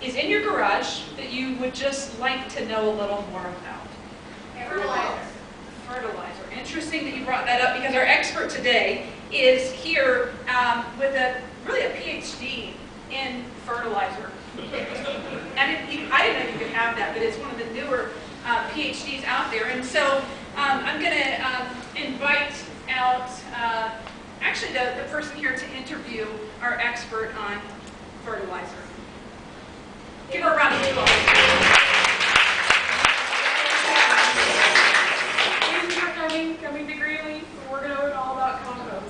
is in your garage that you would just like to know a little more about? Fertilizer. Fertilizer. Interesting that you brought that up because our expert today is here with really a PhD in fertilizer. I didn't know you could have that, but it's one of the newer PhDs out there. And so I'm going to invite out actually the person here to interview our expert on fertilizer. Give her a round of applause. Thank you for coming to Greeley. We're going to learn all about compost.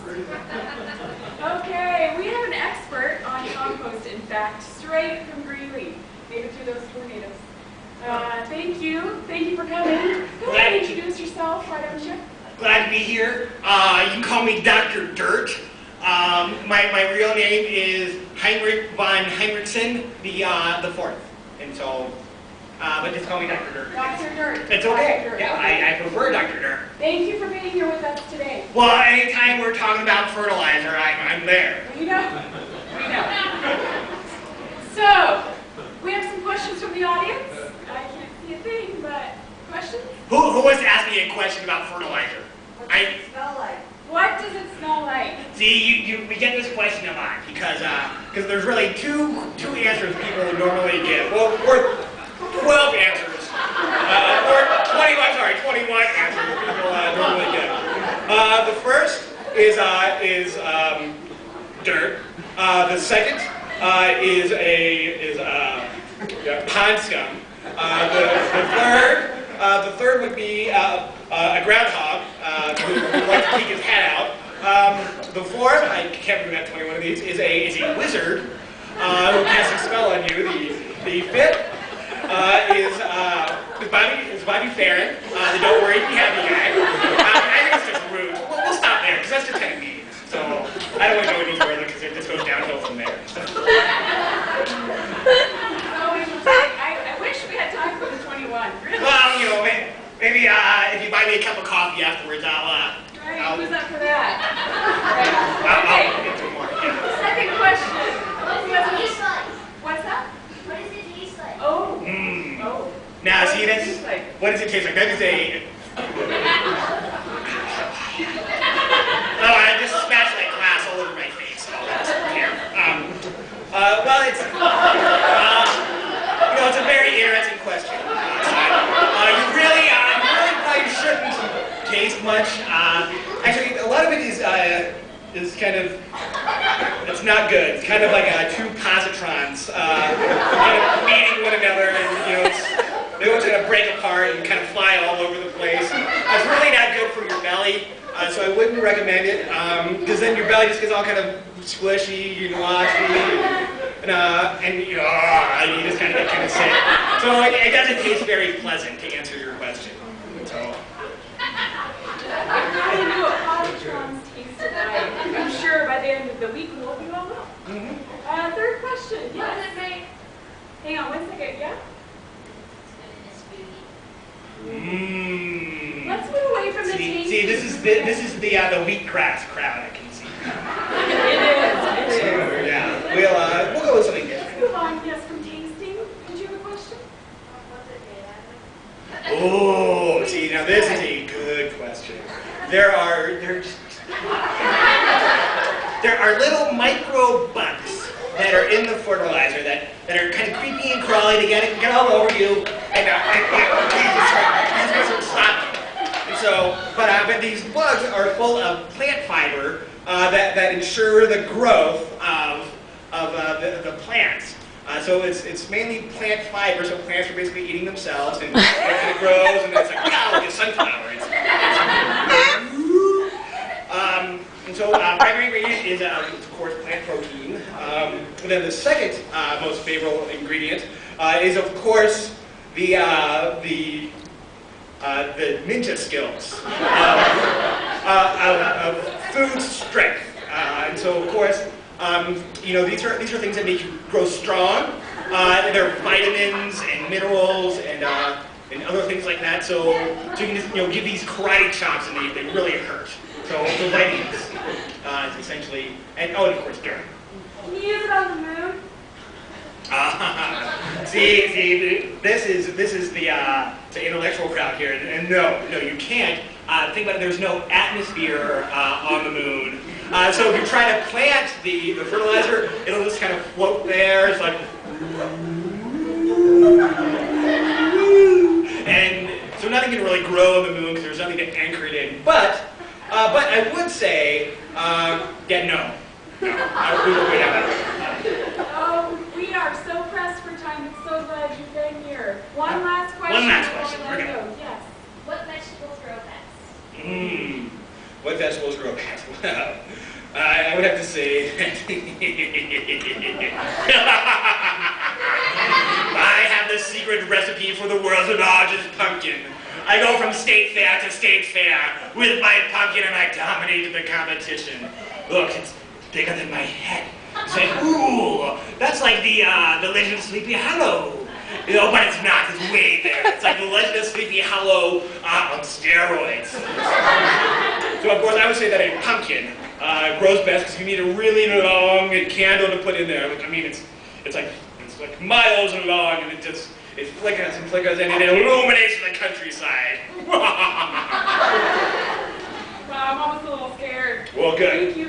Okay, we have an expert on compost, in fact, straight from Greeley. Made it through those tornadoes. Thank you for coming. Go ahead and introduce yourself, why don't you? Glad to be here. You can call me Dr. Dirt. My real name is Heinrich von Heinrichsen, the fourth. And so, but just call me Dr. Dirt. Dr. Dirt. It's okay. Dr. Dirt. Yeah, I prefer Dr. Dirt. Thank you for being here with us today. Well, anytime we're talking about fertilizer, I'm there. We know. So, we have some questions from the audience. I can't see a thing, but questions? Who wants to ask me a question about fertilizer? What does it smell like? What does it smell like? See, we get this question a lot because there's really two answers people normally give. Well, or 12 answers. Or 21 answers people normally give. The first is dirt. The second is pond scum. The third would be a groundhog who likes to peek his head out. The fourth, I can't remember 21 of these, is a wizard who casts a spell on you. The fifth is Bobby Farron. Don't worry, be happy guy. I think it's just rude. We'll stop there because that's just kind of mean. So I don't want to go any further because it just goes downhill from there. So. I wish we had time for the 21. Really? Well, maybe if you buy me a cup of coffee afterwards, Right, who's up for that? I'll get some more. Yeah. Second question. What does it taste like? What's that? What does it taste like? Oh. Oh. Now, see, What does it taste like? what does it taste like? That is I just smashed that glass all over my face. Oh, that's here. Well, it's it's a very interesting question. You really probably shouldn't taste much. Actually, a lot of it is kind of, it's not good. It's kind of like two positrons kind of meeting one another, and they want to break apart and kind of fly all over the place. It's really not good for your belly, so I wouldn't recommend it, because then your belly just gets all kind of squishy and washy, and you just kind of get kind of sick. So it doesn't taste very pleasant, to answer your question. So. I really knew what positrons tasted like. I'm sure by the end of the week we will know. Third question. What Yes. does it make? Hang on 1 second. Yeah? Let's move away from the taste. See, this is the wheatgrass crowd. I can see. It is. Yeah, we'll go with something Let's different. move on. Yes, from tasting. Did you have a question? What's it made out of? Oh, see, now this is a good question. There are little micro bugs that are in the fertilizer that are kind of creepy and crawly to get all over you, and just stop. And so, but these bugs are full of plant fiber that ensure the growth of the plants. So it's mainly plant fiber, so plants are basically eating themselves, and it grows, and it's like, wow, look at sunflower. And so primary ingredient is, of course, plant protein. And then the second most favorable ingredient is, of course, the ninja skills of food strength. And so, of course, these are things that make you grow strong. There are vitamins and minerals and other things like that. So you can just give these karate chops and they really hurt. So the vitamins is essentially, and of course dirt. Can you use it on the moon? See, this is the intellectual crowd here, and no, you can't. Think about it. There's no atmosphere on the moon. So if you try to plant the fertilizer, it'll just kind of float there. It's like, and so nothing can really grow on the moon because there's nothing to anchor it in. But I would say, yeah, no, we won't have that. Oh, we are so pressed for time. I'm so glad you've been here. One last question. One last before question. we let Okay. go. Yes. What vegetables grow best? What vegetables grow best? Well, I would have to say I have the secret recipe for the world's largest pumpkin. I go from state fair to state fair with my pumpkin and I dominate the competition. Look, it's bigger than my head. It's like, ooh, that's like the Legend of Sleepy Hollow. But it's not. It's way there. It's like the Legend of Sleepy Hollow on steroids. So of course I would say that a pumpkin grows best because you need a really long candle to put in there. I mean, it's like miles long, and it flickers and flickers, and it illuminates the countryside. Wow, I'm almost a little scared. Well, good. Thank you